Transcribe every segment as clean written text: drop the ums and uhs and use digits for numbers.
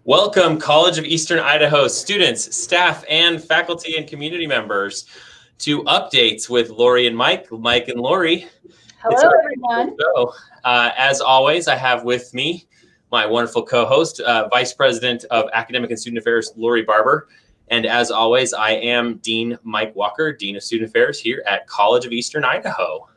Welcome, College of Eastern Idaho students, staff, and faculty and community members to Updates with Lori and Mike and Lori. Hello, everyone. As always, I have with me my wonderful co-host, Vice President of Academic and Student Affairs, Lori Barber. And as always, I am Dean Mike Walker, Dean of Student Affairs here at College of Eastern Idaho.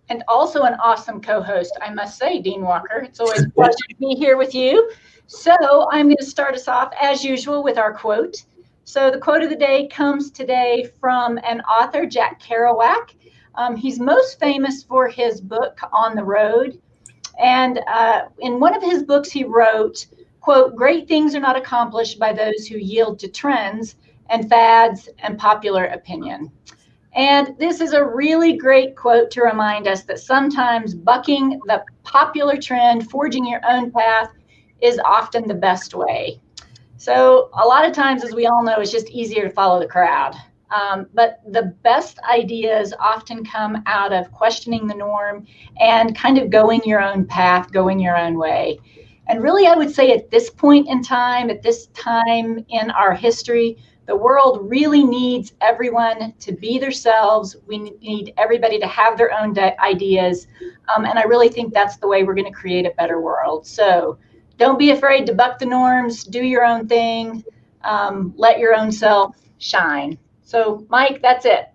And also an awesome co-host, I must say, Dean Walker. It's always a pleasure to be here with you. So I'm going to start us off, as usual, with our quote. So the quote of the day comes today from an author, Jack Kerouac. He's most famous for his book, On the Road. And in one of his books, he wrote, quote, "Great things are not accomplished by those who yield to trends and fads and popular opinion." And this is a really great quote to remind us that sometimes bucking the popular trend, forging your own path, is often the best way. So a lot of times, as we all know, it's just easier to follow the crowd. But the best ideas often come out of questioning the norm and kind of going your own path, going your own way. And really, I would say at this point in time, at this time in our history, the world really needs everyone to be themselves. We need everybody to have their own ideas. And I really think that's the way we're going to create a better world. So don't be afraid to buck the norms, do your own thing, let your own self shine. So, Mike, that's it.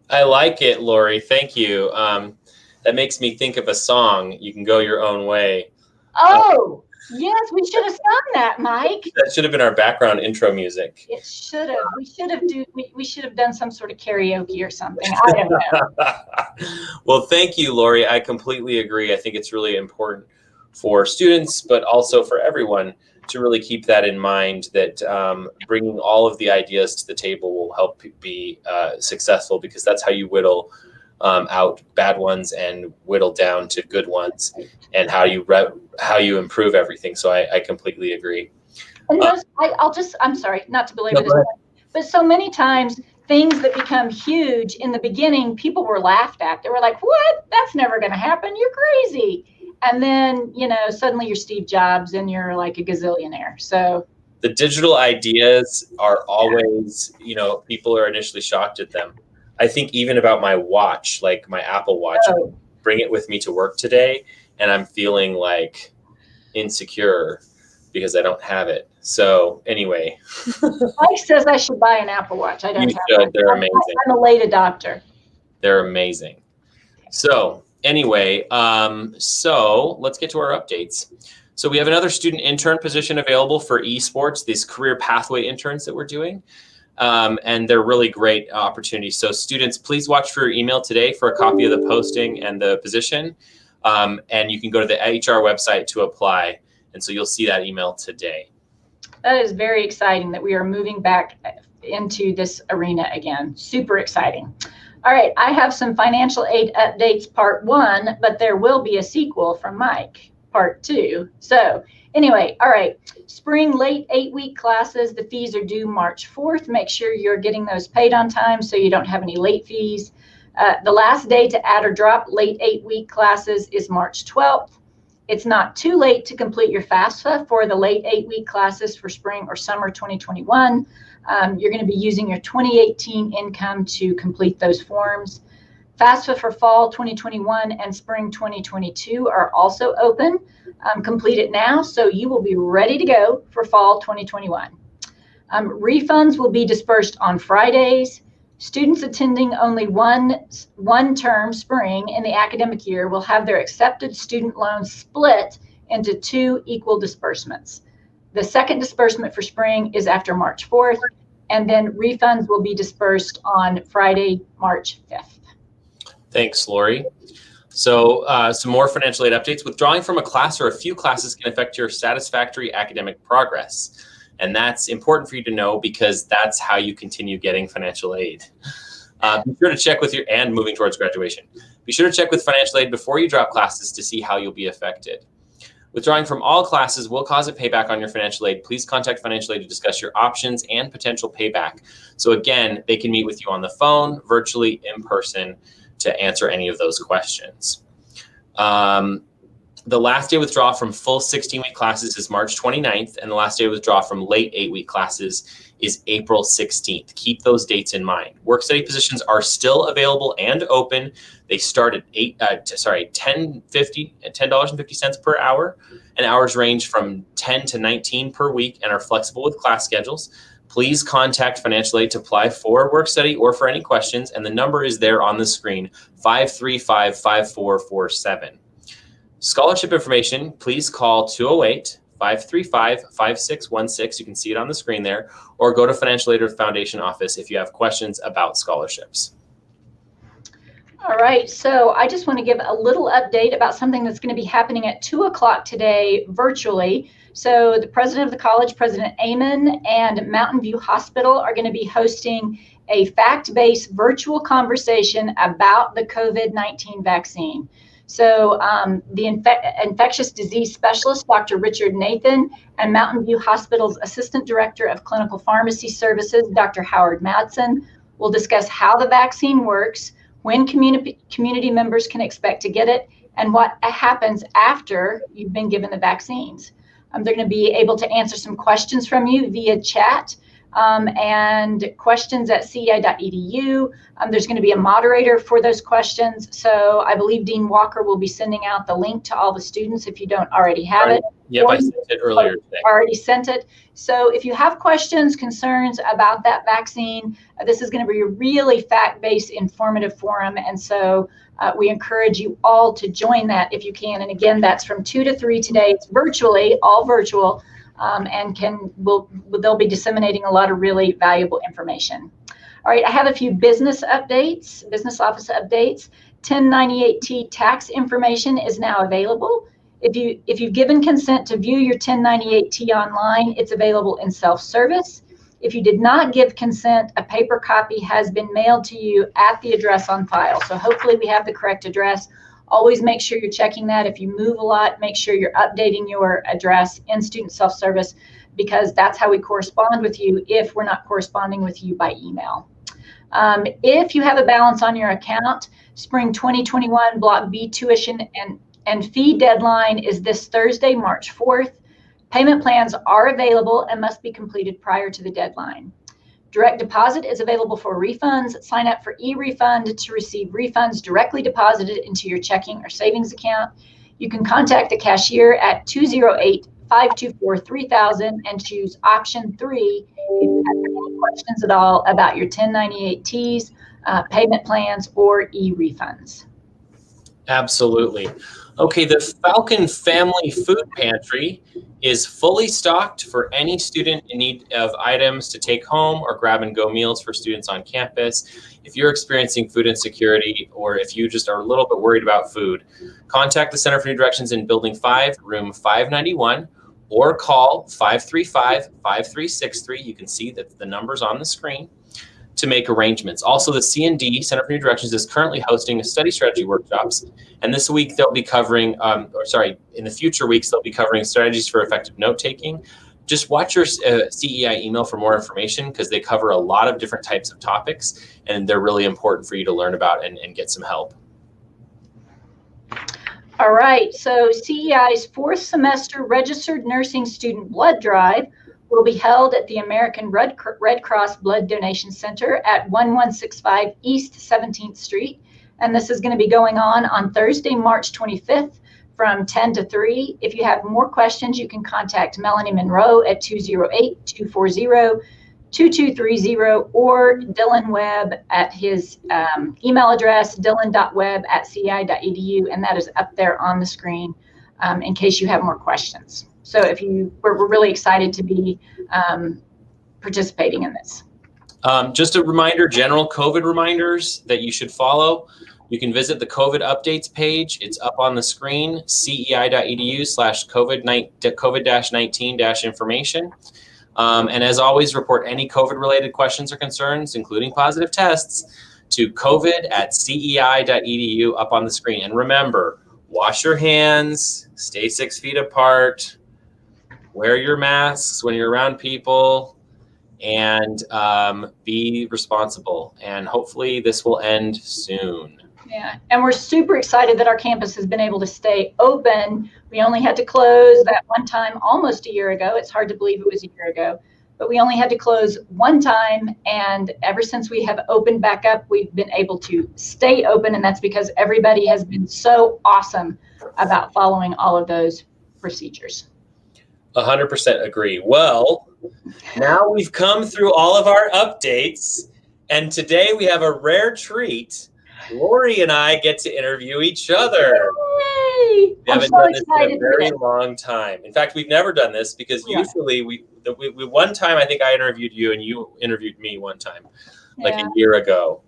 I like it, Lori. Thank you. That makes me think of a song, You Can Go Your Own Way. Oh, yes, we should have sung that, Mike. That should have been our background intro music. It should have. We should have done some sort of karaoke or something. I don't know. Well, thank you, Lori. I completely agree. I think it's really important for students, but also for everyone to really keep that in mind, that bringing all of the ideas to the table will help be successful, because that's how you whittle out bad ones and whittle down to good ones, and how you improve everything. So I completely agree. And those, I'm sorry, not to belabor this point, but so many times things that become huge in the beginning, people were laughed at. They were like, "What? That's never going to happen. You're crazy." And then, suddenly you're Steve Jobs and you're like a gazillionaire. So the digital ideas are always, people are initially shocked at them. I think even about my watch, like my Apple Watch, I bring it with me to work today, and I'm feeling like insecure because I don't have it. So anyway. Mike says I should buy an Apple Watch. I don't have one. They're amazing. I'm a late adopter. They're amazing. So anyway, so let's get to our updates. So we have another student intern position available for esports, these career pathway interns that we're doing. And they're really great opportunities. So students, please watch for your email today for a copy of the posting and the position. And you can go to the HR website to apply. And so you'll see that email today. That is very exciting that we are moving back into this arena again. Super exciting. All right, I have some financial aid updates part 1, but there will be a sequel from Mike, part 2. So anyway, all right, spring late 8-week classes, the fees are due March 4th. Make sure you're getting those paid on time so you don't have any late fees. The last day to add or drop late 8-week classes is March 12th. It's not too late to complete your FAFSA for the late 8-week classes for spring or summer 2021. You're going to be using your 2018 income to complete those forms. FAFSA for fall 2021 and spring 2022 are also open. Complete it now, so you will be ready to go for fall 2021. Refunds will be dispersed on Fridays. Students attending only one term spring in the academic year will have their accepted student loans split into 2 equal disbursements. The second disbursement for spring is after March 4th, and then refunds will be dispersed on Friday, March 5th. Thanks, Lori. So some more financial aid updates. Withdrawing from a class or a few classes can affect your satisfactory academic progress. And that's important for you to know, because that's how you continue getting financial aid. Be sure to check with and moving towards graduation. Be sure to check with financial aid before you drop classes to see how you'll be affected. Withdrawing from all classes will cause a payback on your financial aid. Please contact financial aid to discuss your options and potential payback. So again, they can meet with you on the phone, virtually, in person, to answer any of those questions. The last day withdraw from full 16-week classes is March 29th, and the last day withdraw from late 8-week classes is April 16th. Keep those dates in mind. Work study positions are still available and open. They start at $10.50 per hour, and hours range from 10 to 19 per week and are flexible with class schedules. Please contact financial aid to apply for work study or for any questions, and the number is there on the screen, 535-5447. Scholarship information, please call 208-535-5616. You can see it on the screen there, or go to Financial Aid or Foundation office if you have questions about scholarships. All right, so I just want to give a little update about something that's going to be happening at 2 o'clock today virtually. So the president of the college, President Amon, and Mountain View Hospital are going to be hosting a fact-based virtual conversation about the COVID-19 vaccine. So the infectious disease specialist, Dr. Richard Nathan, and Mountain View Hospital's Assistant Director of Clinical Pharmacy Services, Dr. Howard Madsen, will discuss how the vaccine works, when community members can expect to get it, and what happens after you've been given the vaccines. They're going to be able to answer some questions from you via chat and questions at cei.edu. There's going to be a moderator for those questions. So I believe Dean Walker will be sending out the link to all the students if you don't already have it. Yep, I sent it earlier today. Already sent it. So if you have questions, concerns about that vaccine, this is going to be a really fact-based, informative forum. And so we encourage you all to join that if you can. And again, that's from 2 to 3 today. It's virtually, all virtual, and they'll be disseminating a lot of really valuable information. All right, I have a few business updates, business office updates. 1098T tax information is now available. If you've given consent to view your 1098T online, it's available in self-service. If you did not give consent, a paper copy has been mailed to you at the address on file. So hopefully we have the correct address. Always make sure you're checking that. If you move a lot, make sure you're updating your address in student self-service, because that's how we correspond with you if we're not corresponding with you by email. If you have a balance on your account, spring 2021 Block B tuition and fee deadline is this Thursday, March 4th. Payment plans are available and must be completed prior to the deadline. Direct deposit is available for refunds. Sign up for e-refund to receive refunds directly deposited into your checking or savings account. You can contact the cashier at 208-524-3000 and choose option 3 if you have any questions at all about your 1098Ts, payment plans, or e-refunds. Absolutely. Okay, the Falcon Family Food Pantry is fully stocked for any student in need of items to take home or grab and go meals for students on campus. If you're experiencing food insecurity, or if you just are a little bit worried about food, contact the Center for New Directions in Building 5, room 591, or call 535-5363. You can see that the number's on the screen to make arrangements. Also, the C&D, Center for New Directions, is currently hosting study strategy workshops. And this week they'll be covering, in the future weeks, they'll be covering strategies for effective note-taking. Just watch your CEI email for more information, because they cover a lot of different types of topics, and they're really important for you to learn about and get some help. All right, so CEI's 4th semester registered nursing student blood drive will be held at the American Red Cross Blood Donation Center at 1165 East 17th Street. And this is going to be going on Thursday, March 25th from 10 to 3. If you have more questions, you can contact Melanie Monroe at 208-240-2230 or Dylan Webb at his email address, dylan.webb@cei.edu, and that is up there on the screen in case you have more questions. So we're really excited to be participating in this. Just a reminder, general COVID reminders that you should follow. You can visit the COVID updates page. It's up on the screen, cei.edu/COVID-19-information. And as always, report any COVID-related questions or concerns, including positive tests, to covid@cei.edu up on the screen. And remember, wash your hands, stay 6 feet apart, wear your masks when you're around people, and be responsible. And hopefully this will end soon. Yeah, and we're super excited that our campus has been able to stay open. We only had to close that one time almost a year ago. It's hard to believe it was a year ago, but we only had to close one time. And ever since we have opened back up, we've been able to stay open. And that's because everybody has been so awesome about following all of those procedures. 100% agree. Well, now we've come through all of our updates, and today we have a rare treat. Lori and I get to interview each other. Yay! We haven't done this in a very long time. In fact, we've never done this because usually we one time I think I interviewed you and you interviewed me one time, like a year ago.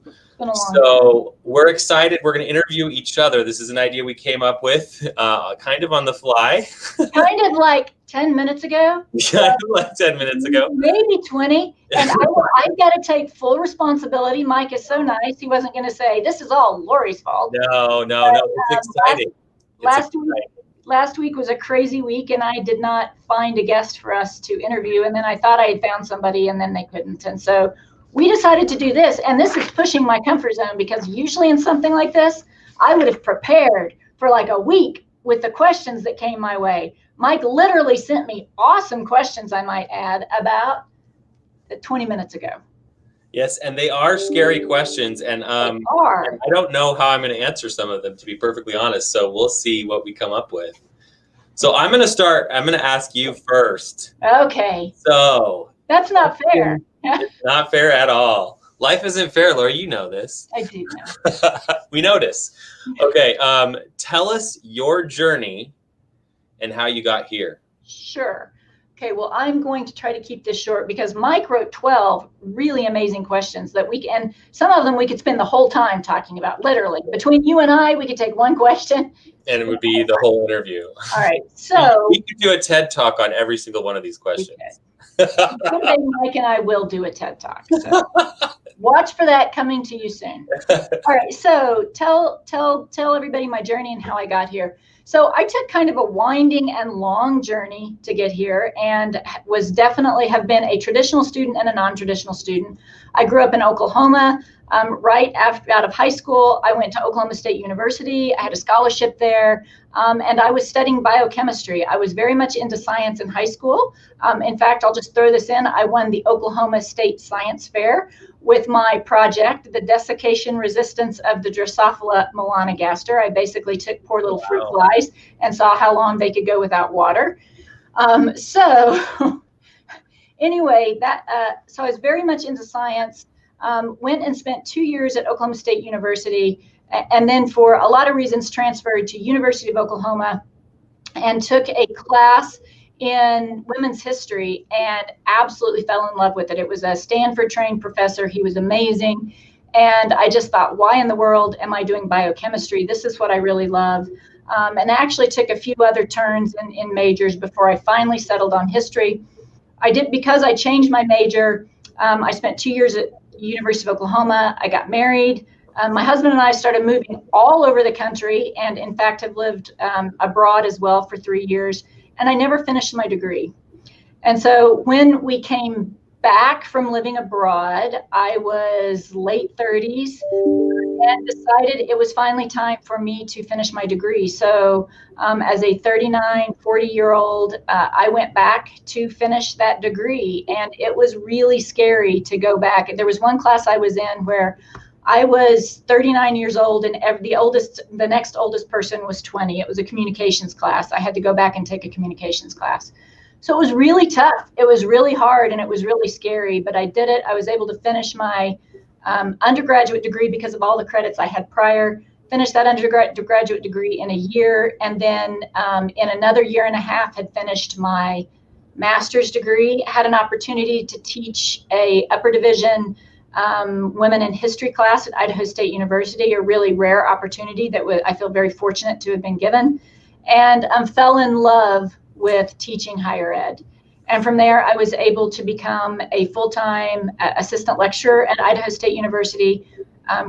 So we're excited. We're going to interview each other. This is an idea we came up with kind of on the fly. Kind of like 10 minutes ago. Kind of like 10 minutes ago. Maybe 20. And I've got to take full responsibility. Mike is so nice. He wasn't going to say, this is all Lori's fault. No. It's exciting. Last week was a crazy week, and I did not find a guest for us to interview. And then I thought I had found somebody, and then they couldn't. And so we decided to do this, and this is pushing my comfort zone because usually in something like this, I would have prepared for like a week with the questions that came my way. Mike literally sent me awesome questions, I might add, about 20 minutes ago. Yes, and they are scary questions, and I don't know how I'm going to answer some of them, to be perfectly honest, so we'll see what we come up with. So I'm going to start. I'm going to ask you first. Okay. So. That's not fair. It's not fair at all. Life isn't fair, Laura. You know this. I do know. We notice. Okay. Tell us your journey and how you got here. Sure. Okay. Well, I'm going to try to keep this short because Mike wrote 12 really amazing questions that and some of them we could spend the whole time talking about, literally. Between you and I, we could take one question. And it would be the whole interview. All right. So we could do a TED Talk on every single one of these questions. Someday Mike and I will do a TED Talk. So watch for that coming to you soon. All right. So tell everybody my journey and how I got here. So I took kind of a winding and long journey to get here, and was definitely have been a traditional student and a non-traditional student. I grew up in Oklahoma. Right out of high school, I went to Oklahoma State University. I had a scholarship there, and I was studying biochemistry. I was very much into science in high school. In fact, I'll just throw this in. I won the Oklahoma State Science Fair with my project, the desiccation resistance of the Drosophila melanogaster. I basically took poor little fruit flies and saw how long they could go without water. So anyway, so I was very much into science. Went and spent 2 years at Oklahoma State University, and then for a lot of reasons transferred to University of Oklahoma and took a class in women's history and absolutely fell in love with it. It was a Stanford trained professor. He was amazing. And I just thought, why in the world am I doing biochemistry? This is what I really love. And I actually took a few other turns in majors before I finally settled on history. Because I changed my major. I spent 2 years at University of Oklahoma. I got married. My husband and I started moving all over the country, and in fact have lived abroad as well for 3 years. And I never finished my degree. And so when we came back from living abroad, I was late 30s and decided it was finally time for me to finish my degree. So as a 39, 40-year-old, I went back to finish that degree. And it was really scary to go back. There was one class I was in where I was 39 years old, and the next oldest person was 20. It was a communications class. I had to go back and take a communications class. So it was really tough. It was really hard, and it was really scary, but I did it. I was able to finish my undergraduate degree because of all the credits I had prior, finished that undergraduate degree in a year, and then in another year and a half had finished my master's degree, had an opportunity to teach a upper division women in history class at Idaho State University, a really rare opportunity that I feel very fortunate to have been given, and fell in love with teaching higher ed. And from there, I was able to become a full-time assistant lecturer at Idaho State University,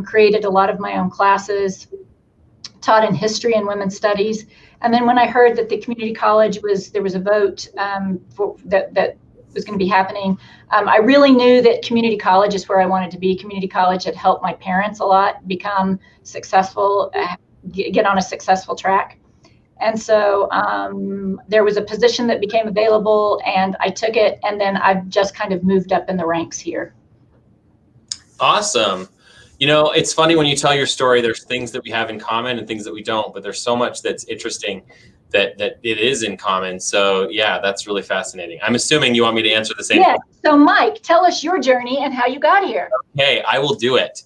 created a lot of my own classes, taught in history and women's studies. And then when I heard that the community college there was a vote that was going to be happening. I really knew that community college is where I wanted to be. Community college had helped my parents a lot become successful, get on a successful track. And so there was a position that became available, and I took it, and then I've just kind of moved up in the ranks here. Awesome. You know, it's funny when you tell your story, there's things that we have in common and things that we don't, but there's so much that's interesting that it is in common. So yeah, that's really fascinating. I'm assuming you want me to answer the same. Yeah. So Mike, tell us your journey and how you got here. Okay, I will do it.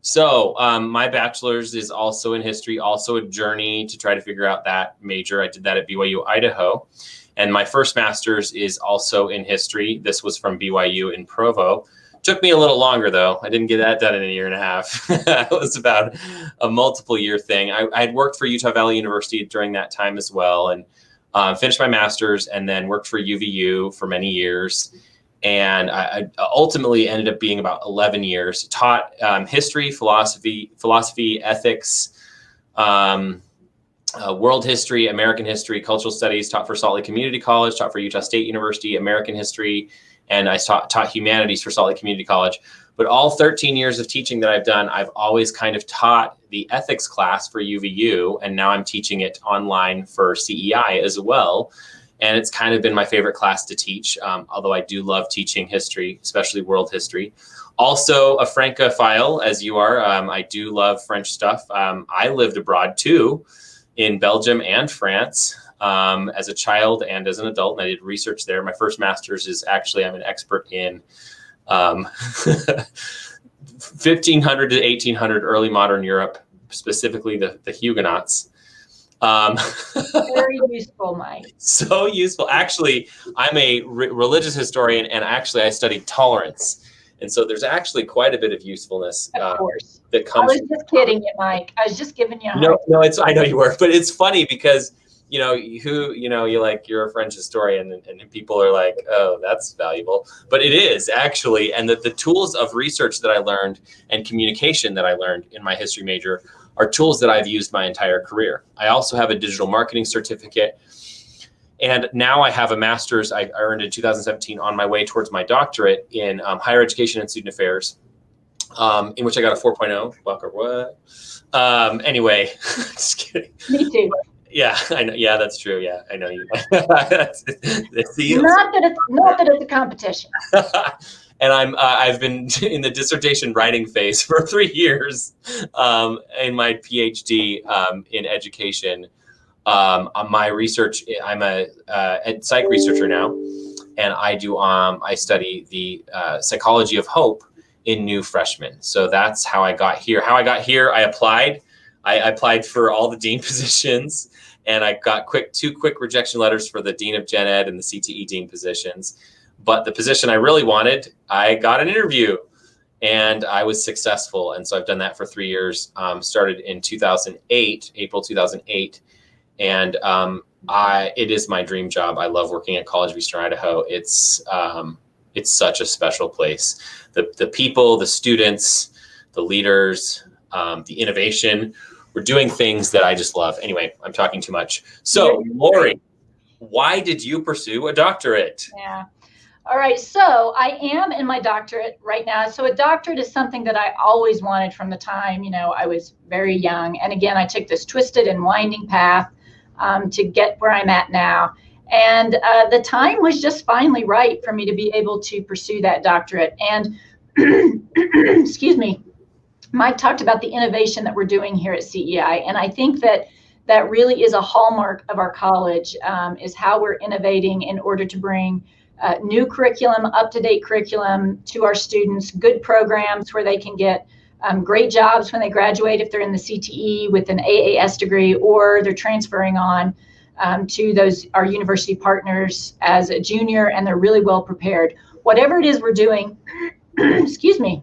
So my bachelor's is also in history, also a journey to try to figure out that major. I did that at BYU, Idaho. And my first master's is also in history. This was from BYU in Provo. Took me a little longer, though. I didn't get that done in a year and a half. It was about a multiple year thing. I had worked for Utah Valley University during that time as well, and finished my master's, and then worked for UVU for many years. And I ultimately ended up being about 11 years. Taught history, philosophy, ethics, world history, American history, cultural studies. Taught for Salt Lake Community College. Taught for Utah State University, American history. And I taught humanities for Salt Lake Community College. But all 13 years of teaching that I've done, I've always kind of taught the ethics class for UVU, and now I'm teaching it online for CEI as well. And it's kind of been my favorite class to teach, although I do love teaching history, especially world history. Also a Francophile, as you are. I do love French stuff. I lived abroad too, in Belgium and France. As a child and as an adult, and I did research there. My first master's is actually, I'm an expert in 1500 to 1800 early modern Europe, specifically the Huguenots. Very useful, Mike. So useful. Actually, I'm a religious historian, and actually I studied tolerance. And so there's actually quite a bit of usefulness of course. That comes. I was just kidding you, Mike. I was just giving you a No, I know you were, but it's funny because you're a French historian, and people are like, oh, that's valuable. But it is actually, and the tools of research that I learned and communication that I learned in my history major are tools that I've used my entire career. I also have a digital marketing certificate. And now I have a master's I earned in 2017 on my way towards my doctorate in higher education and student affairs, in which I got a 4.0. Walker, what? Anyway, just kidding. Me too. Yeah, I know. Yeah, that's true. Yeah, I know you. Not that it's a competition. And I've been in the dissertation writing phase for 3 years in my PhD in education. My research, I'm a psych researcher now, and I study the psychology of hope in new freshmen. So that's how I got here. I applied for all the dean positions, and I got two quick rejection letters for the dean of gen ed and the CTE dean positions. But the position I really wanted, I got an interview, and I was successful. And so I've done that for 3 years. Started in 2008, April 2008. And it is my dream job. I love working at College of Eastern Idaho. It's such a special place. The people, the students, the leaders, the innovation. We're doing things that I just love. Anyway, I'm talking too much. So, Lori, why did you pursue a doctorate? Yeah. All right. So I am in my doctorate right now. So a doctorate is something that I always wanted from the time, I was very young. And again, I took this twisted and winding path to get where I'm at now. And the time was just finally right for me to be able to pursue that doctorate. And excuse me, Mike talked about the innovation that we're doing here at CEI. And I think that really is a hallmark of our college, is how we're innovating in order to bring new curriculum, up-to-date curriculum to our students, good programs where they can get great jobs when they graduate if they're in the CTE with an AAS degree, or they're transferring on to our university partners as a junior, and they're really well prepared. Whatever it is we're doing, excuse me,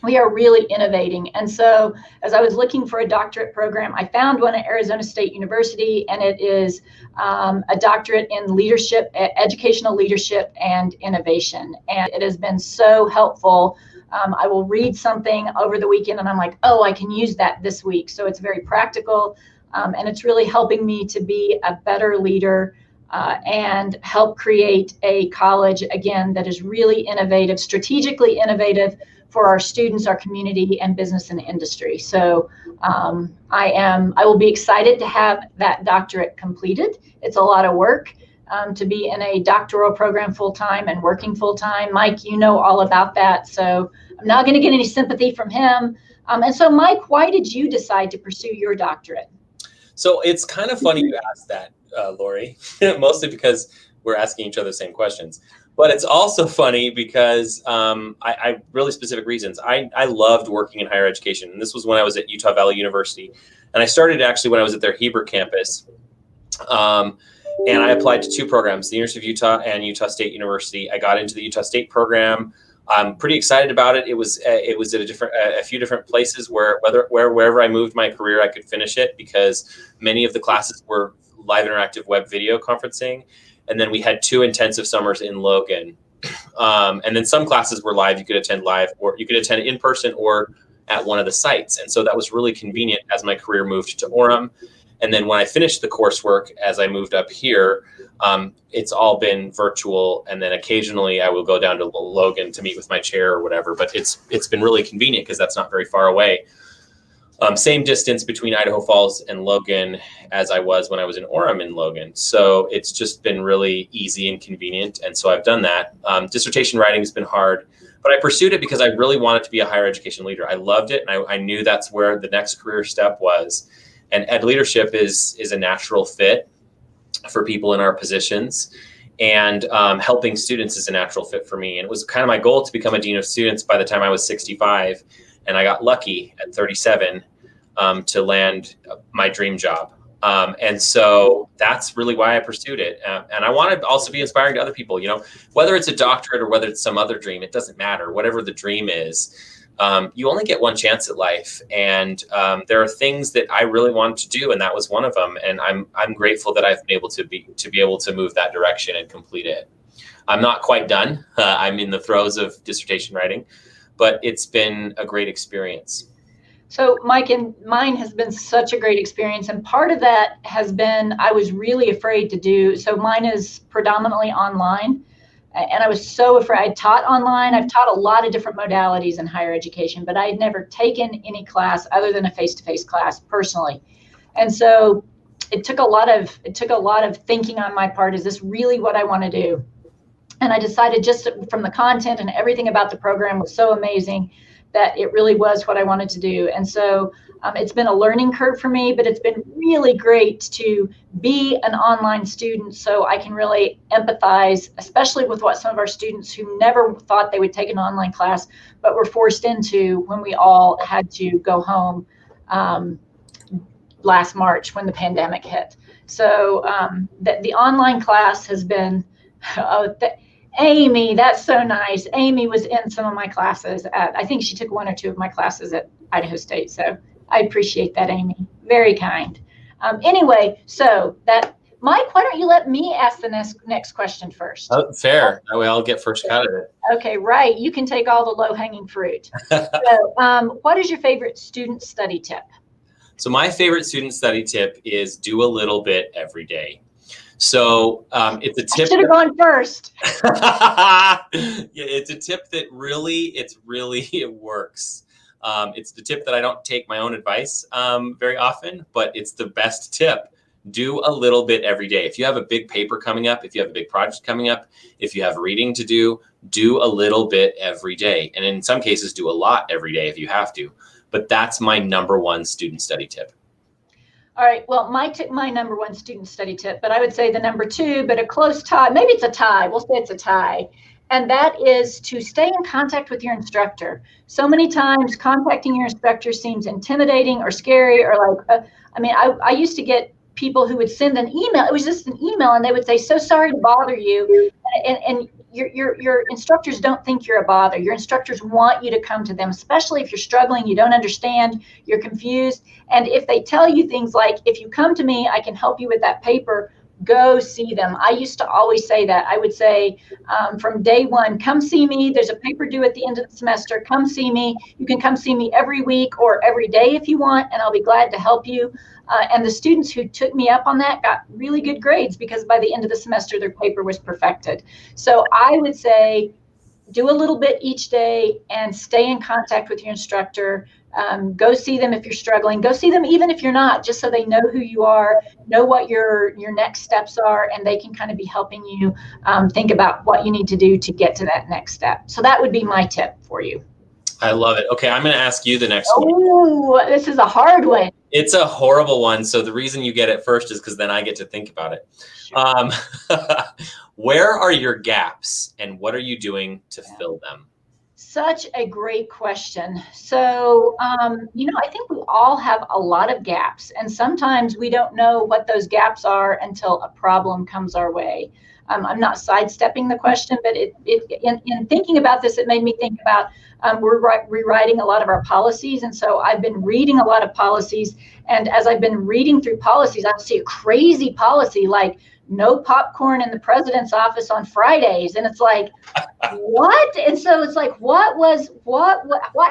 we are really innovating. And so as I was looking for a doctorate program, I found one at Arizona State University, and it is a doctorate in leadership, educational leadership and innovation. And it has been so helpful. I will read something over the weekend and I'm like, oh, I can use that this week. So it's very practical, and it's really helping me to be a better leader and help create a college, again, that is really innovative, strategically innovative for our students, our community, and business and industry. So I will be excited to have that doctorate completed. It's a lot of work to be in a doctoral program full-time and working full-time. Mike, you know all about that, so I'm not going to get any sympathy from him. And so, Mike, why did you decide to pursue your doctorate? So it's kind of funny you asked that, Lori, mostly because we're asking each other the same questions. But it's also funny because I really specific reasons. I loved working in higher education. And this was when I was at Utah Valley University. And I started actually when I was at their Heber campus. And I applied to 2 programs, the University of Utah and Utah State University. I got into the Utah State program. I'm pretty excited about it. It was at a few different places wherever I moved my career, I could finish it, because many of the classes were live interactive web video conferencing. And then we had 2 intensive summers in Logan. And then some classes were live. You could attend live, or you could attend in person or at one of the sites. And so that was really convenient as my career moved to Orem. And then when I finished the coursework, as I moved up here, it's all been virtual. And then occasionally I will go down to Logan to meet with my chair or whatever. But it's been really convenient because that's not very far away. Same distance between Idaho Falls and Logan as I was when I was in Orem in Logan. So it's just been really easy and convenient. And so I've done that. Dissertation writing has been hard, but I pursued it because I really wanted to be a higher education leader. I loved it. And I knew that's where the next career step was. And ed leadership is a natural fit for people in our positions. And helping students is a natural fit for me. And it was kind of my goal to become a dean of students by the time I was 65. And I got lucky at 37 to land my dream job. And so that's really why I pursued it. And I want to also be inspiring to other people, whether it's a doctorate or whether it's some other dream, it doesn't matter. Whatever the dream is, you only get one chance at life. And there are things that I really wanted to do, and that was one of them. And I'm grateful that I've been able to be able to move that direction and complete it. I'm not quite done. I'm in the throes of dissertation writing, but it's been a great experience. So Mike, and mine has been such a great experience. And part of that has been, I was really afraid to do. So mine is predominantly online. And I was so afraid. I taught online. I've taught a lot of different modalities in higher education, but I had never taken any class other than a face-to-face class personally. And so it took a lot of thinking on my part. Is this really what I want to do? And I decided, just from the content and everything about the program was so amazing, that it really was what I wanted to do. And so it's been a learning curve for me, but it's been really great to be an online student, so I can really empathize, especially with what some of our students who never thought they would take an online class, but were forced into when we all had to go home last March when the pandemic hit. So the online class has been, Amy, that's so nice. Amy was in some of my classes I think she took 1 or 2 of my classes at Idaho State. So I appreciate that, Amy. Very kind. Anyway, so Mike, why don't you let me ask the next question first? Oh, fair. That way I'll get first cut at it. Okay, right. You can take all the low-hanging fruit. So, what is your favorite student study tip? So my favorite student study tip is do a little bit every day. So it's a tip. I should have gone first. Yeah, it's a tip that really it works. It's the tip that I don't take my own advice very often, but it's the best tip. Do a little bit every day. If you have a big paper coming up, if you have a big project coming up, if you have reading to do a little bit every day. And in some cases, do a lot every day if you have to. But that's my #1 student study tip. All right. Well, my #1 student study tip, but I would say the #2, but a close tie. Maybe it's a tie. We'll say it's a tie. And that is to stay in contact with your instructor. So many times contacting your instructor seems intimidating or scary, or like, I used to get people who would send an email. It was just an email, and they would say, "So sorry to bother you." And your instructors don't think you're a bother. Your instructors want you to come to them, especially if you're struggling, you don't understand, you're confused. And if they tell you things like, "If you come to me, I can help you with that paper," go see them. I used to always say that. I would say from day one, come see me. There's a paper due at the end of the semester. Come see me. You can come see me every week or every day if you want, and I'll be glad to help you. And the students who took me up on that got really good grades because by the end of the semester, their paper was perfected. So I would say do a little bit each day and stay in contact with your instructor. Go see them if you're struggling. Go see them even if you're not, just so they know who you are, know what your next steps are, and they can kind of be helping you think about what you need to do to get to that next step. So that would be my tip for you. I love it. Okay, I'm going to ask you the next one. Oh, this is a hard one. It's a horrible one. So the reason you get it first is because then I get to think about it. Sure. Where are your gaps and what are you doing to fill them? Such a great question. So, I think we all have a lot of gaps, and sometimes we don't know what those gaps are until a problem comes our way. I'm not sidestepping the question, but in thinking about this, it made me think about we're rewriting a lot of our policies. And so I've been reading a lot of policies. And as I've been reading through policies, I'll see a crazy policy like no popcorn in the president's office on Fridays. And it's like, what? And so it's like, what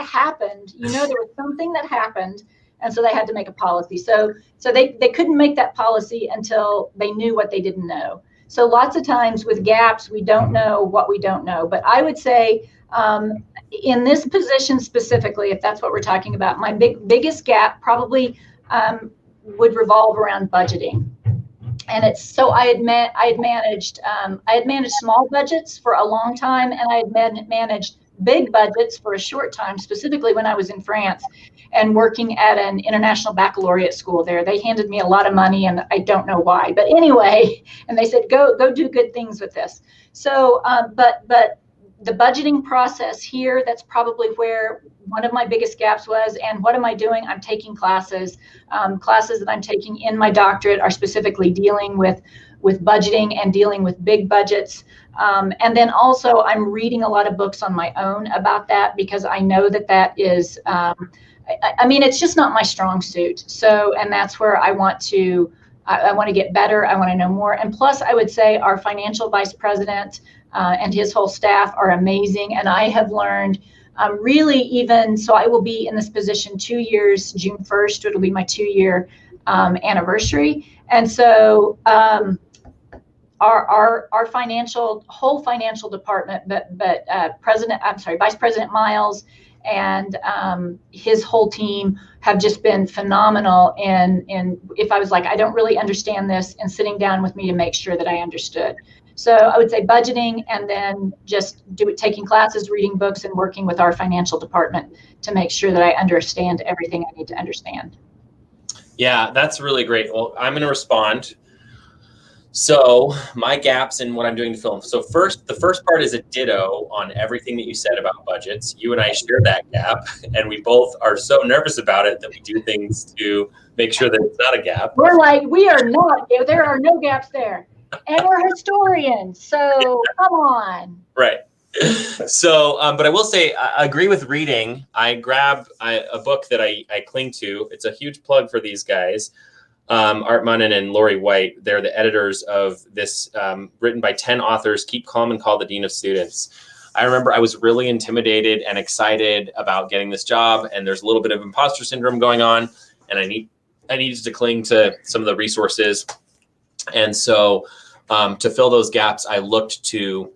happened? There was something that happened. And so they had to make a policy. So they couldn't make that policy until they knew what they didn't know. So lots of times with gaps, we don't know what we don't know. But I would say in this position specifically, if that's what we're talking about, my biggest gap probably would revolve around budgeting. And it's so I had managed small budgets for a long time, and I had managed big budgets for a short time, specifically when I was in France and working at an international baccalaureate school there. They handed me a lot of money, and I don't know why, but anyway, and they said, go do good things with this. So, but the budgeting process here, that's probably where one of my biggest gaps was. And what am I doing? I'm taking classes. Classes that I'm taking in my doctorate are specifically dealing with budgeting and dealing with big budgets. And then also I'm reading a lot of books on my own about that because I know that is, it's just not my strong suit. So, and that's where I want to get better. I want to know more. And plus I would say our financial vice president and his whole staff are amazing. And I have learned so I will be in this position 2 years, June 1st, it'll be my 2-year anniversary. And so our whole financial department, but Vice President Miles and his whole team have just been phenomenal. And if I was like, I don't really understand this, and sitting down with me to make sure that I understood. So I would say budgeting, and then just taking classes, reading books, and working with our financial department to make sure that I understand everything I need to understand. Yeah, that's really great. Well, I'm going to respond. So my gaps in what I'm doing to film. So the first part is a ditto on everything that you said about budgets. You and I share that gap, and we both are so nervous about it that we do things to make sure that it's not a gap. We're like, we are not. There are no gaps there. And we're historians, so come on. Right. So, but I will say, I agree with reading. I grab a book that I cling to. It's a huge plug for these guys, Art Munnan and Lori White. They're the editors of this, written by 10 authors, Keep Calm and Call the Dean of Students. I remember I was really intimidated and excited about getting this job, and there's a little bit of imposter syndrome going on, and I needed to cling to some of the resources. And so to fill those gaps, I looked to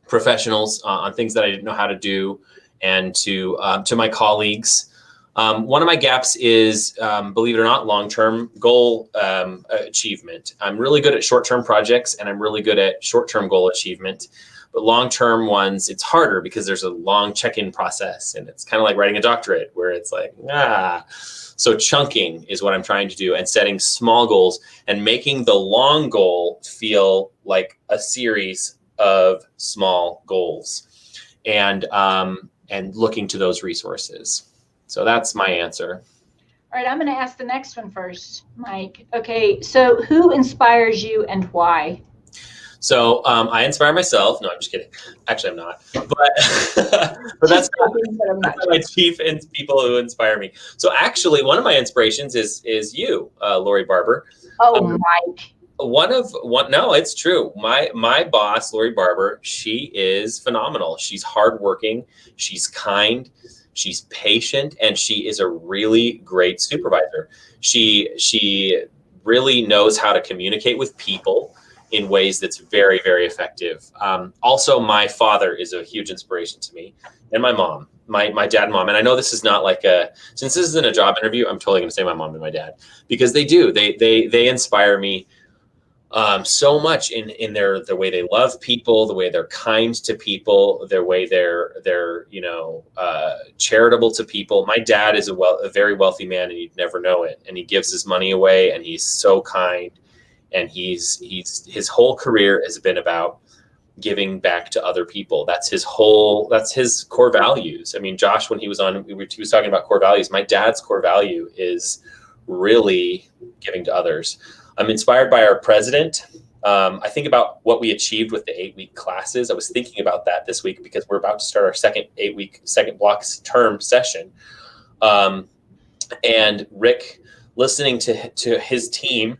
professionals on things that I didn't know how to do, and to my colleagues. One of my gaps is, believe it or not, long-term goal achievement. I'm really good at short-term projects, and I'm really good at short-term goal achievement. But long-term ones, it's harder because there's a long check-in process, and it's kind of like writing a doctorate where it's like, So chunking is what I'm trying to do, and setting small goals and making the long goal feel like a series of small goals, and looking to those resources. So that's my answer. All right, I'm going to ask the next one first, Mike. Okay, so who inspires you and why? So I inspire myself. No, I'm just kidding. Actually, I'm not. But that's not my chief people who inspire me. So actually, one of my inspirations is you, Lori Barber. Oh, Mike. No, it's true. My boss, Lori Barber, she is phenomenal. She's hardworking, she's kind, she's patient, and she is a really great supervisor. She really knows how to communicate with people in ways that's very, very effective. Also, my father is a huge inspiration to me, and my mom, my dad and mom. And I know this is not like since this isn't a job interview, I'm totally going to say my mom and my dad, because they inspire me so much in the way they love people, the way they're kind to people, the way they're charitable to people. My dad is a very wealthy man, and you'd never know it. And he gives his money away, and he's so kind. And his whole career has been about giving back to other people. That's his core values. I mean, Josh, when he was talking about core values. My dad's core value is really giving to others. I'm inspired by our president. I think about what we achieved with the 8-week classes. I was thinking about that this week because we're about to start our second block term session. And Rick, listening to his team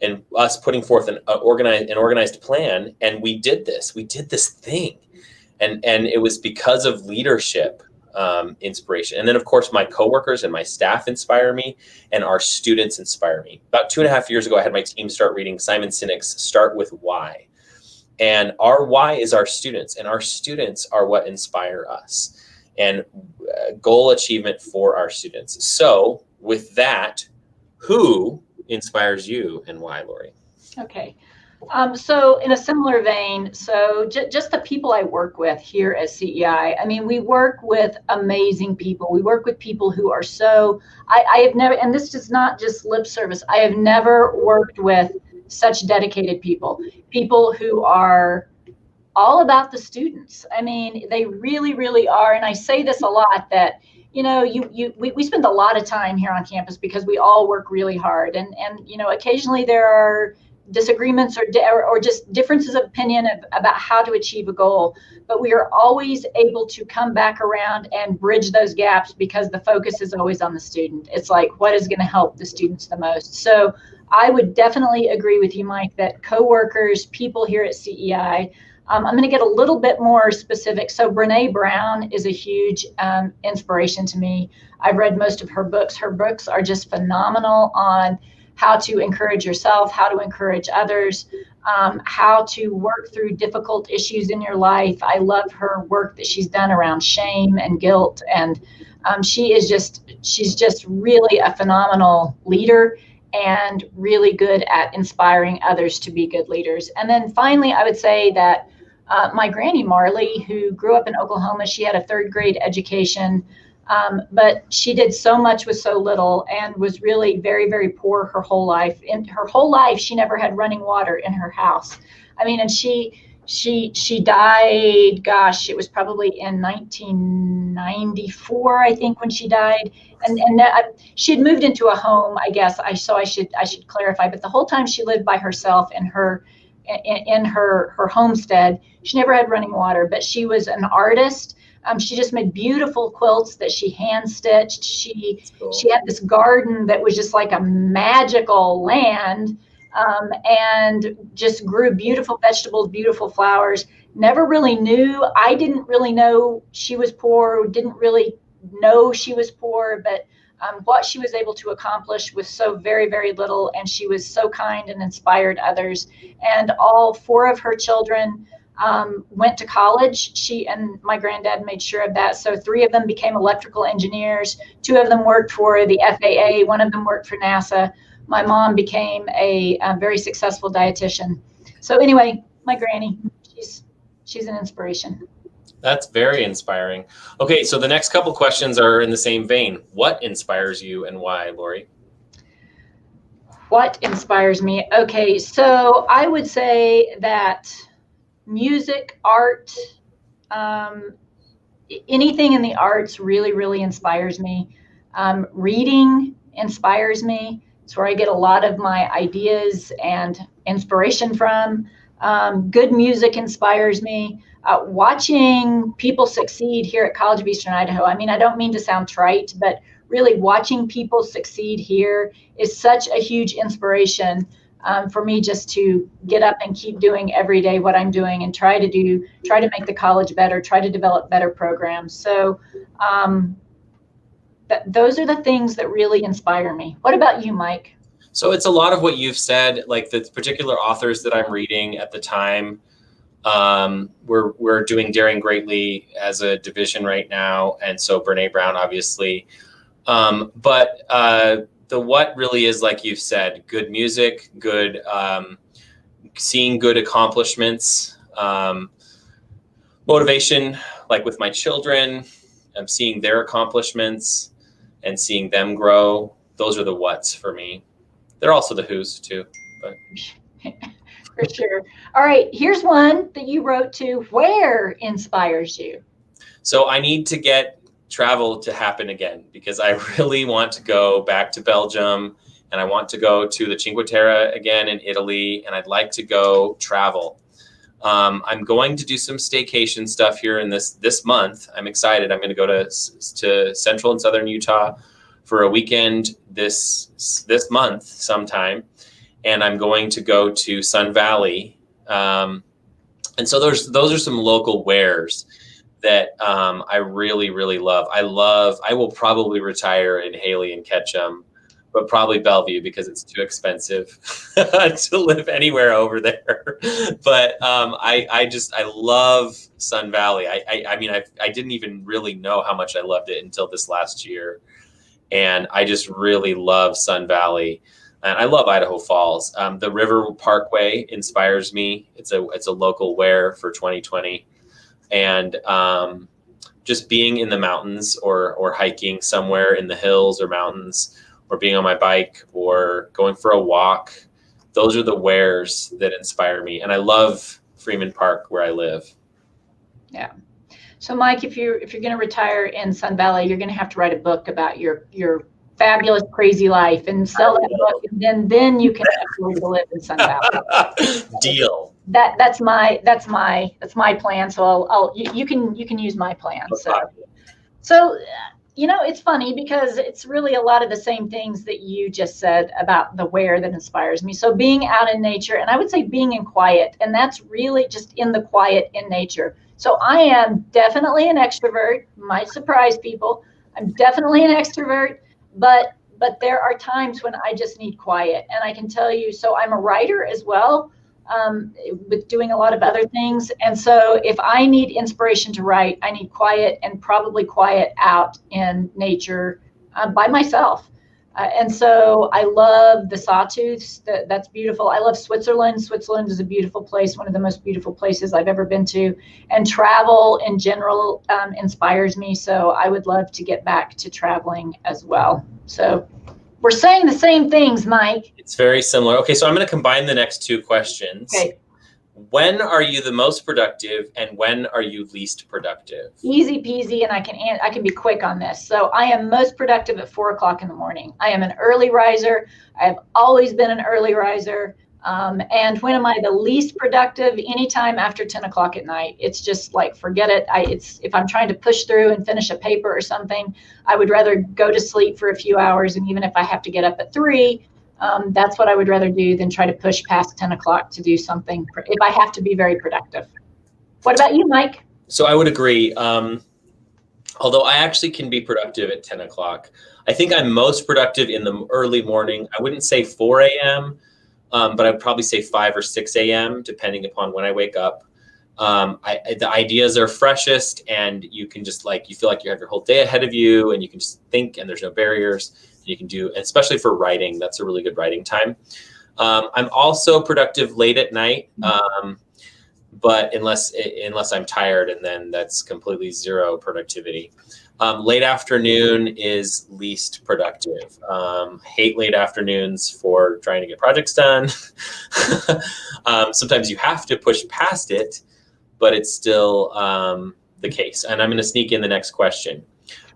and us putting forth an organized plan, and we did this thing, and it was because of leadership. Inspiration. And then of course my coworkers and my staff inspire me, and our students inspire me. About 2.5 years ago, I had my team start reading Simon Sinek's Start With Why. And our why is our students, and our students are what inspire us, and goal achievement for our students. So with that, who inspires you and why, Lori? Okay. So in a similar vein, so just the people I work with here at CEI, I mean, we work with amazing people. We work with people who are I have never, and this is not just lip service, I have never worked with such dedicated people who are all about the students. I mean, they really, really are. And I say this a lot, that we spend a lot of time here on campus because we all work really hard, and occasionally there are disagreements or just differences of opinion about how to achieve a goal, but we are always able to come back around and bridge those gaps because the focus is always on the student. It's like, what is going to help the students the most? So I would definitely agree with you, Mike, that coworkers, people here at CEI, I'm going to get a little bit more specific. So Renee Brown is a huge inspiration to me. I've read most of her books. Her books are just phenomenal on how to encourage yourself, how to encourage others, how to work through difficult issues in your life. I love her work that she's done around shame and guilt. And she's just really a phenomenal leader and really good at inspiring others to be good leaders. And then finally, I would say that my granny Marley, who grew up in Oklahoma, she had a 3rd grade education. But she did so much with so little, and was really very, very poor her whole life. In her whole life, she never had running water in her house. I mean, and she died, gosh, it was probably in 1994, I think, when she died. And she had moved into a home, I guess. I should clarify. But the whole time she lived by herself in her homestead, she never had running water. But she was an artist. She just made beautiful quilts that she hand stitched. She had this garden that was just like a magical land, and just grew beautiful vegetables, beautiful flowers. I didn't really know she was poor, didn't really know she was poor, but what she was able to accomplish was so very, very little. And she was so kind and inspired others. And all 4 of her children went to college. She and my granddad made sure of that. So 3 of them became electrical engineers. 2 of them worked for the FAA. 1 of them worked for NASA. My mom became a very successful dietitian. So anyway, my granny, she's an inspiration. That's very inspiring. Okay, so the next couple questions are in the same vein. What inspires you and why, Lori? What inspires me? Okay, so I would say that music, art, anything in the arts really, really inspires me. Reading inspires me. It's where I get a lot of my ideas and inspiration from. Good music inspires me. Watching people succeed here at College of Eastern Idaho. I mean, I don't mean to sound trite, but really watching people succeed here is such a huge inspiration. for me just to get up and keep doing every day what I'm doing and try to make the college better, try to develop better programs. So those are the things that really inspire me. What about you, Mike? So it's a lot of what you've said, like the particular authors that I'm reading at the time. We're doing Daring Greatly as a division right now. And so Renee Brown, obviously. But the what really is, like you've said, good music, good, seeing good accomplishments, motivation, like with my children, I'm seeing their accomplishments and seeing them grow. Those are the whats for me. They're also the who's too. But. For sure. All right, here's one that you wrote to. Where inspires you? So I need to get travel to happen again because I really want to go back to Belgium and I want to go to the Cinque Terre again in Italy, and I'd like to go travel. I'm going to do some staycation stuff here in this month. I'm excited. I'm going to go to central and southern Utah for a weekend this month sometime, and I'm going to go to Sun Valley. And so those are some local wares that I really, really love. I will probably retire in Haley and Ketchum, but probably Bellevue because it's too expensive to live anywhere over there. But I love Sun Valley. I mean, I didn't even really know how much I loved it until this last year. And I just really love Sun Valley. And I love Idaho Falls. The River Parkway inspires me. It's a local wear for 2020. And just being in the mountains or hiking somewhere in the hills or mountains, or being on my bike or going for a walk, those are the wares that inspire me. And I love Freeman Park where I live. Yeah. So Mike, if you're going to retire in Sun Valley, you're going to have to write a book about your fabulous, crazy life and sell that book, and then you can afford to live in Sun Valley. Deal. That's my plan. So you can use my plan. So it's funny because it's really a lot of the same things that you just said about the where that inspires me. So being out in nature, and I would say being in quiet, and that's really just in the quiet in nature. So I am definitely an extrovert. Might surprise people. I'm definitely an extrovert, but there are times when I just need quiet. And I can tell you, so I'm a writer as well, with doing a lot of other things. And so if I need inspiration to write, I need quiet, and probably quiet out in nature by myself. And so I love the sawtooths. That's beautiful. I love Switzerland. Switzerland is a beautiful place, one of the most beautiful places I've ever been to. And travel in general inspires me. So I would love to get back to traveling as well. So we're saying the same things, Mike. It's very similar. Okay, so I'm going to combine the next two questions. Okay. When are you the most productive, and when are you least productive? Easy peasy, and I can be quick on this. So I am most productive at 4 o'clock in the morning. I am an early riser. I've always been an early riser. And when am I the least productive? Anytime after 10 o'clock at night. It's just like, forget it. If I'm trying to push through and finish a paper or something, I would rather go to sleep for a few hours. And even if I have to get up at 3, that's what I would rather do than try to push past 10 o'clock to do something if I have to be very productive. What about you, Mike? So I would agree. Although I actually can be productive at 10 o'clock. I think I'm most productive in the early morning. I wouldn't say 4 a.m., but I'd probably say 5 or 6 a.m., depending upon when I wake up. The ideas are freshest, and you can just you feel like you have your whole day ahead of you, and you can just think, and there's no barriers. You can do, especially for writing, that's a really good writing time. I'm also productive late at night, but unless I'm tired, and then that's completely zero productivity. Late afternoon is least productive. Hate late afternoons for trying to get projects done. Sometimes you have to push past it, but it's still the case. And I'm going to sneak in the next question.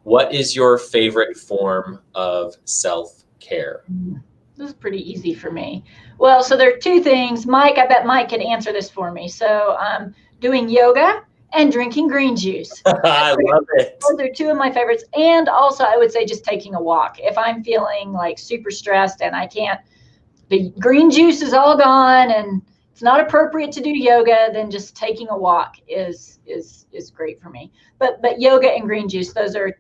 What is your favorite form of self-care? This is pretty easy for me. Well, so there are two things. Mike, I bet Mike can answer this for me. So doing yoga and drinking green juice. I love it. Those are two of my favorites. And also I would say just taking a walk. If I'm feeling like super stressed and I can't the green juice is all gone and it's not appropriate to do yoga, then just taking a walk is great for me. But yoga and green juice, those are,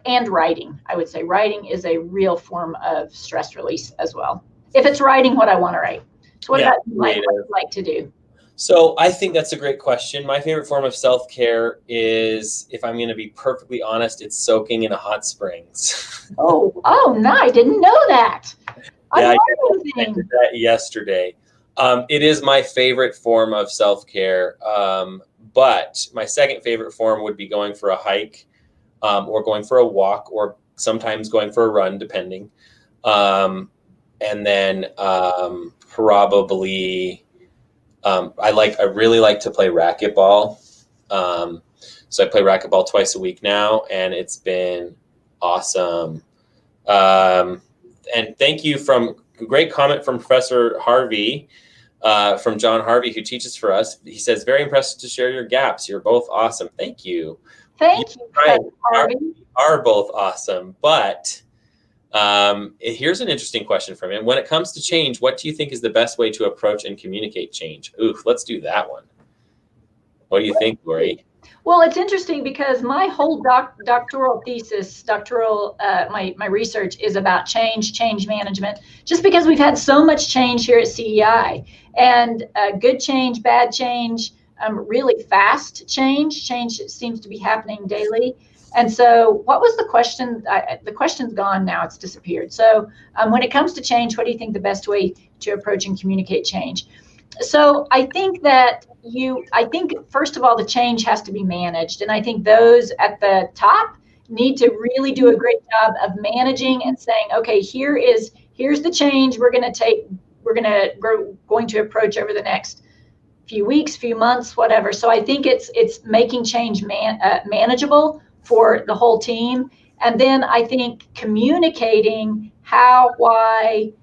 and writing. I would say writing is a real form of stress release as well, if it's writing what I want to write. So what about you, Mike? What do you like to do? So I think that's a great question. My favorite form of self-care is, if I'm going to be perfectly honest, it's soaking in a hot springs. Oh, no, I didn't know that. Yeah, I did that yesterday. It is my favorite form of self-care, but my second favorite form would be going for a hike, or going for a walk, or sometimes going for a run, depending. And then probably I really like to play racquetball. So I play racquetball twice a week now, and it's been awesome. And thank you great comment from Professor Harvey, from John Harvey, who teaches for us. He says, very impressed to share your gaps. You're both awesome. Thank you. Thank you, Harvey. Are both awesome. But here's an interesting question from him. When it comes to change, what do you think is the best way to approach and communicate change? Oof, let's do that one. What do you think, Lori? Well, it's interesting because my whole doctoral thesis, my research is about change management, just because we've had so much change here at CEI, and good change, bad change, really fast change seems to be happening daily. And so what was the question? The question's gone now, it's disappeared. So when it comes to change, what do you think the best way to approach and communicate change? So I think first of all, the change has to be managed. And I think those at the top need to really do a great job of managing and saying, okay, here's the change we're going to approach over the next few weeks, few months, whatever. So I think it's making change manageable for the whole team. And then I think communicating how, why,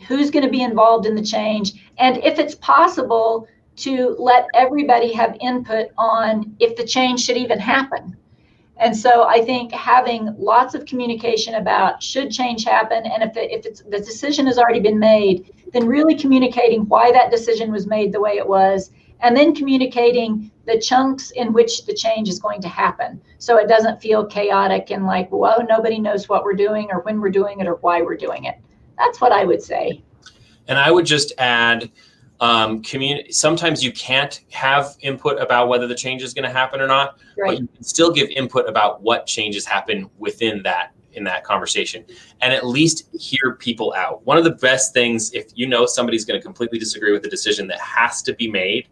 who's going to be involved in the change, and if it's possible to let everybody have input on if the change should even happen. And so I think having lots of communication about should change happen, and if the decision has already been made, then really communicating why that decision was made the way it was, and then communicating the chunks in which the change is going to happen, so it doesn't feel chaotic and like, whoa, nobody knows what we're doing or when we're doing it or why we're doing it. That's what I would say. And I would just add, sometimes you can't have input about whether the change is going to happen or not, right, but you can still give input about what changes happen in that conversation, and at least hear people out. One of the best things, if you know somebody's going to completely disagree with the decision that has to be made,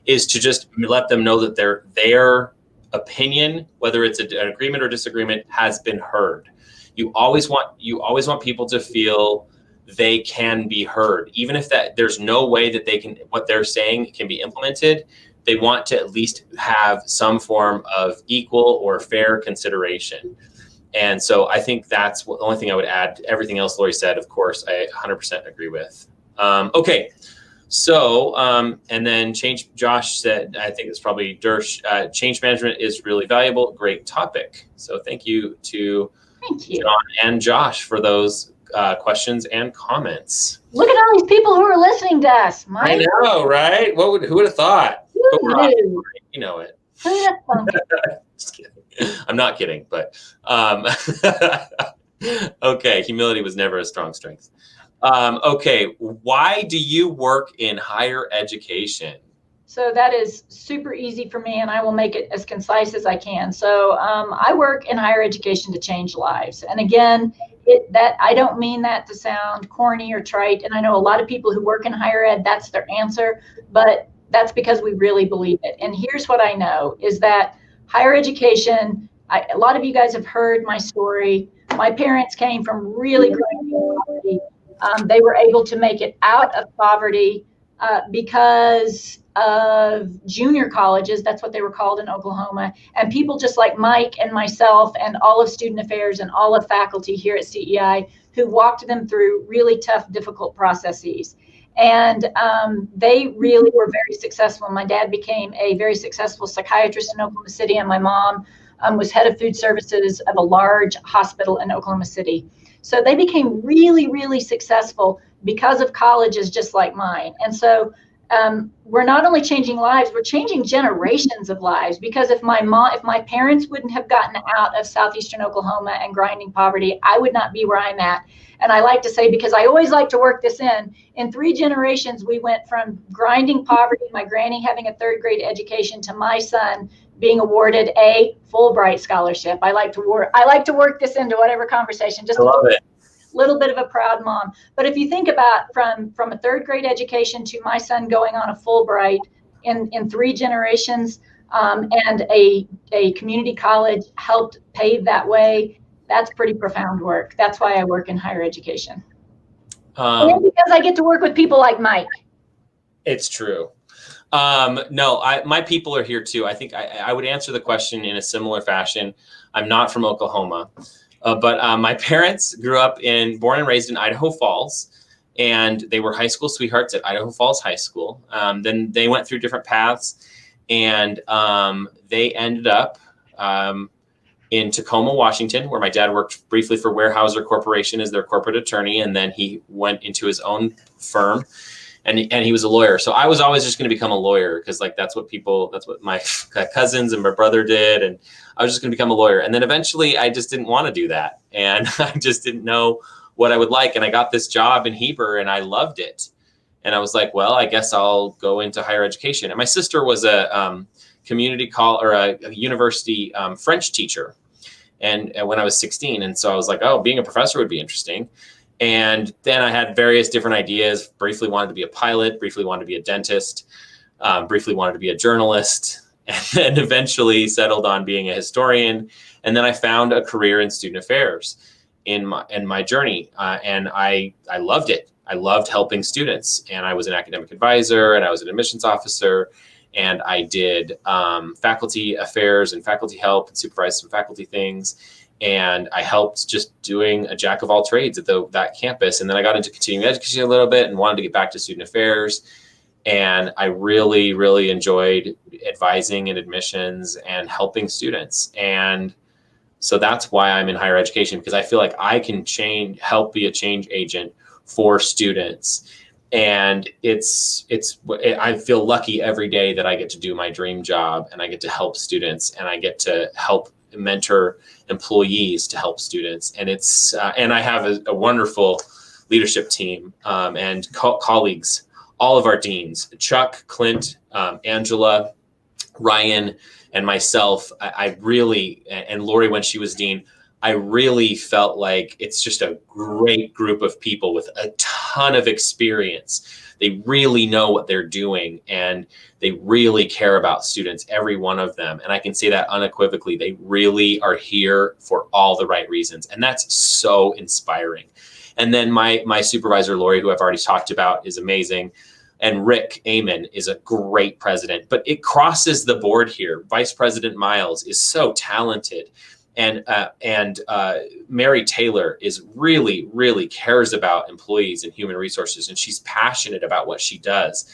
is to just let them know that their opinion, whether it's an agreement or disagreement, has been heard. You always want people to feel they can be heard, even if there's no way that what they're saying can be implemented. They want to at least have some form of equal or fair consideration. And so I think that's the only thing I would add to everything else Lori said. Of course, I 100% agree with. Okay. So, and then Josh said, I think it's probably Dersh, change management is really valuable. Great topic. So thank you to John and Josh for those questions and commenents. Look at all these people who are listening to us, Mike. I know, right? Who would have thought? You know it. Just kidding. I'm not kidding, but okay. Humility was never a strong strength. Okay, why do you work in higher education? So that is super easy for me, and I will make it as concise as I can. So I work in higher education to change lives. And again, I don't mean that to sound corny or trite. And I know a lot of people who work in higher ed, that's their answer, but that's because we really believe it. And here's what I know is that higher education, a lot of you guys have heard my story. My parents came from really great poverty. They were able to make it out of poverty because of junior colleges. That's what they were called in Oklahoma. And people just like Mike and myself and all of student affairs and all of faculty here at CEI who walked them through really tough, difficult processes. And they really were very successful. My dad became a very successful psychiatrist in Oklahoma City, and my mom was head of food services of a large hospital in Oklahoma City. So they became really, really successful because of colleges just like mine. And so we're not only changing lives, we're changing generations of lives, because if my parents wouldn't have gotten out of southeastern Oklahoma and grinding poverty, I would not be where I'm at. And I like to say, because I always like to work this in 3 generations, we went from grinding poverty, my granny having a 3rd grade education, to my son being awarded a Fulbright scholarship. I like to work this into whatever conversation. Just I love it. Little bit of a proud mom. But if you think about from a 3rd grade education to my son going on a Fulbright in 3 generations, and a community college helped pave that way, that's pretty profound work. That's why I work in higher education. And because I get to work with people like Mike. It's true. No, my people are here too. I think I would answer the question in a similar fashion. I'm not from Oklahoma. But my parents born and raised in Idaho Falls, and they were high school sweethearts at Idaho Falls High School. Then they went through different paths, and they ended up in Tacoma, Washington, where my dad worked briefly for Weyerhaeuser Corporation as their corporate attorney, and then he went into his own firm, and he was a lawyer. So I was always just going to become a lawyer, because that's what my cousins and my brother did, and I was just going to become a lawyer. And then eventually I just didn't want to do that, and I just didn't know what I would like. And I got this job in Heber, and I loved it. And I was like, well, I guess I'll go into higher education. And my sister was a university French teacher, and when I was 16. And so I was like, oh, being a professor would be interesting. And then I had various different ideas. Briefly wanted to be a pilot, briefly wanted to be a dentist, briefly wanted to be a journalist, and then eventually settled on being a historian. And then I found a career in student affairs in my journey. And I loved it. I loved helping students. And I was an academic advisor, and I was an admissions officer, and I did faculty affairs and faculty help and supervised some faculty things. And I helped just doing a jack of all trades at that campus. And then I got into continuing education a little bit and wanted to get back to student affairs. And I really, really enjoyed advising and admissions and helping students. And so that's why I'm in higher education, because I feel like I can help be a change agent for students. And I feel lucky every day that I get to do my dream job, and I get to help students, and I get to help mentor employees to help students. And and I have a wonderful leadership team and colleagues, all of our deans, Chuck, Clint, Angela, Ryan, and myself. I really, and Lori when she was dean, I really felt like it's just a great group of people with a ton of experience. They really know what they're doing, and they really care about students, every one of them. And I can say that unequivocally. They really are here for all the right reasons. And that's so inspiring. And then my supervisor, Lori, who I've already talked about, is amazing. And Rick Amon is a great president, but it crosses the board here. Vice President Miles is so talented. And Mary Taylor is really, really cares about employees and human resources, and she's passionate about what she does.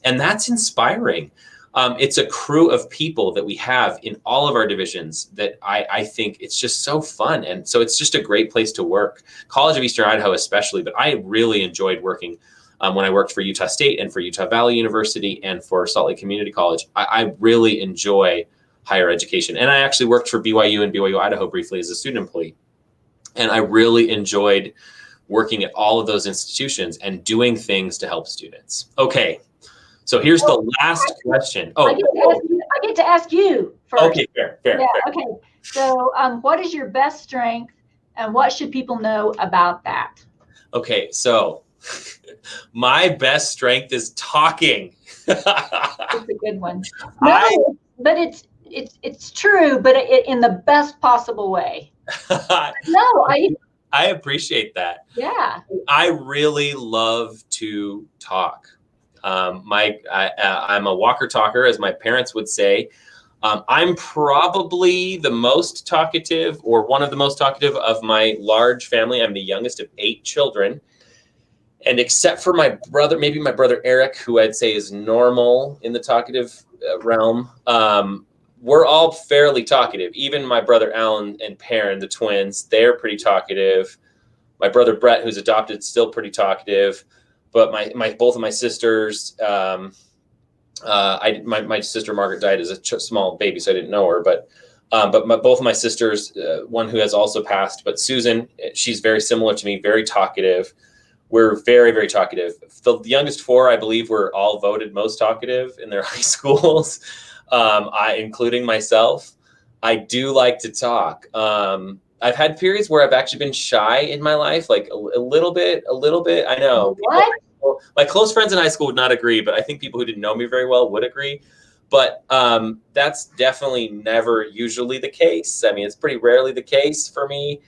And that's inspiring. It's a crew of people that we have in all of our divisions that I think it's just so fun. And so it's just a great place to work. College of Eastern Idaho especially, but I really enjoyed working when I worked for Utah State and for Utah Valley University and for Salt Lake Community College. I really enjoy higher education. And I actually worked for BYU and BYU Idaho briefly as a student employee. And I really enjoyed working at all of those institutions and doing things to help students. Okay, so here's the last question. Oh, I get to ask you first. Okay, fair. Okay, so what is your best strength, and what should people know about that? Okay, so my best strength is talking. It's a good one. No, but it's true, but in the best possible way. No, I appreciate that. Yeah. I really love to talk. I'm a walker talker, as my parents would say. I'm probably the most talkative, or one of the most talkative of my large family. I'm the youngest of 8 children. And except for my brother, maybe my brother Eric, who I'd say is normal in the talkative realm, we're all fairly talkative. Even my brother Alan and Perrin, the twins, they're pretty talkative. My brother Brett, who's adopted, still pretty talkative, but both of my sisters, my sister Margaret died as a small baby, so I didn't know her, but both of my sisters, one who has also passed, but Susan, she's very similar to me, very talkative. We're very, very talkative. The youngest four, I believe, were all voted most talkative in their high schools, including myself. I do like to talk. I've had periods where I've actually been shy in my life, like a little bit. I know. My close friends in high school would not agree, but I think people who didn't know me very well would agree. But that's definitely never usually the case. I mean, it's pretty rarely the case for me.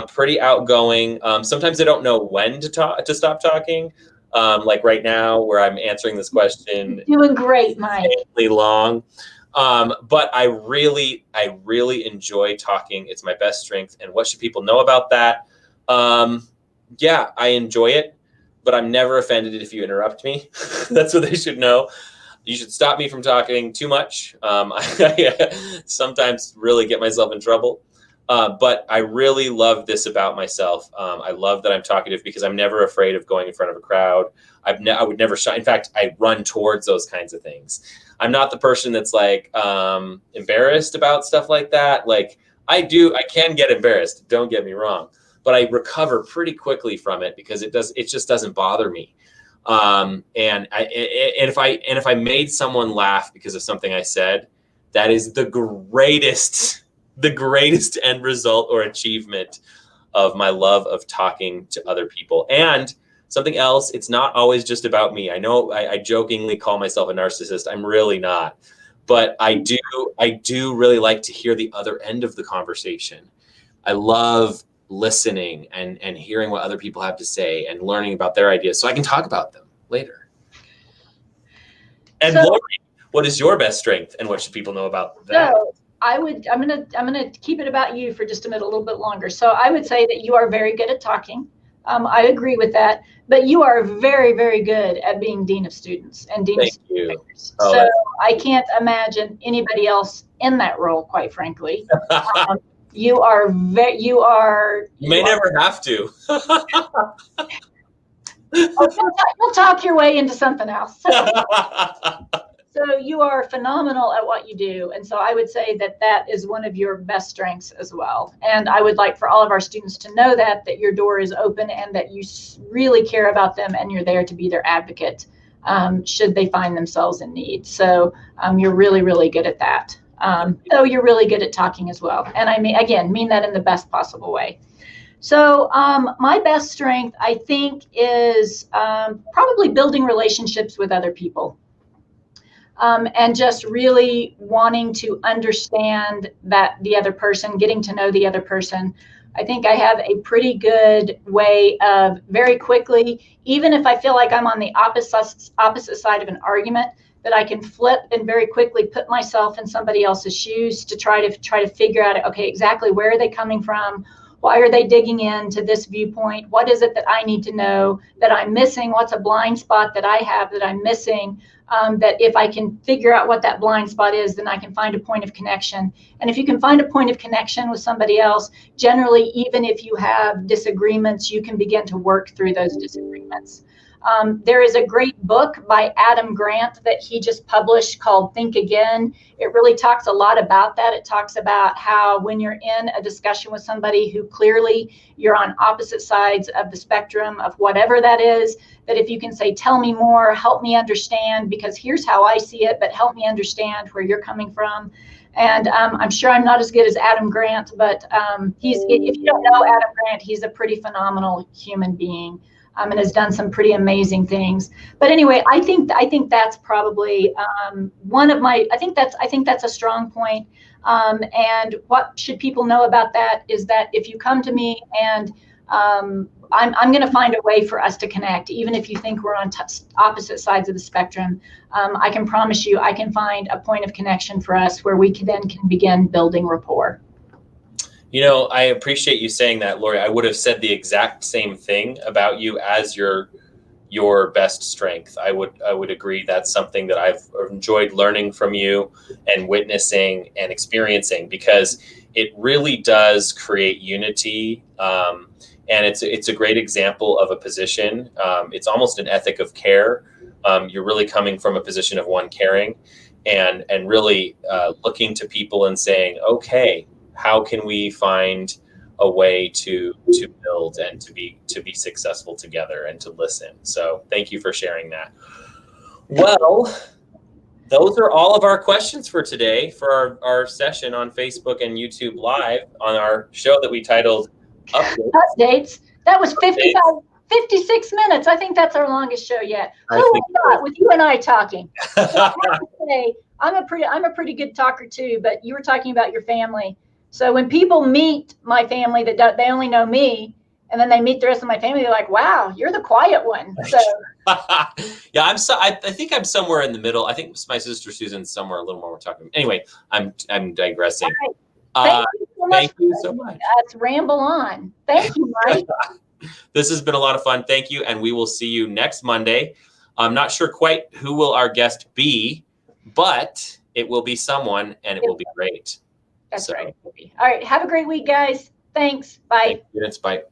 Pretty outgoing. Sometimes I don't know when to stop talking. Like right now, where I'm answering this question. Doing great, Mike. Long. But I really enjoy talking. It's my best strength. And what should people know about that? Yeah, I enjoy it, but I'm never offended if you interrupt me. That's what they should know. You should stop me from talking too much. I sometimes really get myself in trouble. But I really love this about myself. I love that I'm talkative because I'm never afraid of going in front of a crowd. I would never shy. In fact, I run towards those kinds of things. I'm not the person that's like embarrassed about stuff like that. Like I can get embarrassed. Don't get me wrong, but I recover pretty quickly from it because it just doesn't bother me. And if I made someone laugh because of something I said, that is the greatest end result or achievement of my love of talking to other people. And something else, it's not always just about me. I know I jokingly call myself a narcissist. I'm really not, but I do really like to hear the other end of the conversation. I love listening and hearing what other people have to say and learning about their ideas so I can talk about them later. And Lori, what is your best strength and what should people know about that? So I'm gonna keep it about you for just a little bit longer. So I would say that you are very good at talking. I agree with that, but you are very, very good at being dean of students and dean of students. So I can't imagine anybody else in that role, quite frankly. You may never have to. You'll talk your way into something else. So you are phenomenal at what you do. And so I would say that is one of your best strengths as well. And I would like for all of our students to know that your door is open and that you really care about them and you're there to be their advocate should they find themselves in need. So you're really, really good at that. So you're really good at talking as well. And I mean that in the best possible way. So my best strength, I think, is probably building relationships with other people. And just really wanting to understand the other person, getting to know the other person. I think I have a pretty good way of very quickly, even if I feel like I'm on the opposite side of an argument, that I can flip and very quickly put myself in somebody else's shoes to try to figure out, okay, exactly where are they coming from? Why are they digging into this viewpoint? What is it that I need to know that I'm missing? What's a blind spot that I have that I'm missing? That if I can figure out what that blind spot is, then I can find a point of connection. And if you can find a point of connection with somebody else, generally, even if you have disagreements, you can begin to work through those disagreements. There is a great book by Adam Grant that he just published called Think Again. It really talks a lot about that. It talks about how when you're in a discussion with somebody who clearly you're on opposite sides of the spectrum of whatever that is, that if you can say, tell me more, help me understand, because here's how I see it, but help me understand where you're coming from. And I'm sure I'm not as good as Adam Grant, but if you don't know Adam Grant, he's a pretty phenomenal human being. And has done some pretty amazing things. But anyway, I think that's probably one of my. I think that's a strong point. And what should people know about that is that if you come to me and I'm going to find a way for us to connect, even if you think we're on opposite sides of the spectrum. I can promise you, I can find a point of connection for us where we can begin building rapport. You know, I appreciate you saying that, Lori. I would have said the exact same thing about you as your best strength. I would agree that's something that I've enjoyed learning from you and witnessing and experiencing, because it really does create unity And it's a great example of a position. It's almost an ethic of care. You're really coming from a position of one caring and really looking to people and saying, okay, how can we find a way to build and to be successful together and to listen. So thank you for sharing that. Well, those are all of our questions for today for our session on Facebook and YouTube Live on our show that we titled Updates. That was 56 minutes. I think that's our longest show yet. Who would thought, with you and I talking? So I have to say, I'm a pretty good talker too, but you were talking about your family. So when people meet my family that they only know me, and then they meet the rest of my family, they're like, "Wow, you're the quiet one." So yeah, I think I'm somewhere in the middle. I think my sister Susan's somewhere a little more. We're talking. Anyway, I'm digressing. Right. Thank you so much. Let's ramble on. Thank you, Mike. This has been a lot of fun. Thank you, and we will see you next Monday. I'm not sure quite who will our guest be, but it will be someone, and it will be great. That's right. All right. Have a great week, guys. Thanks. Bye. Thank you. Bye.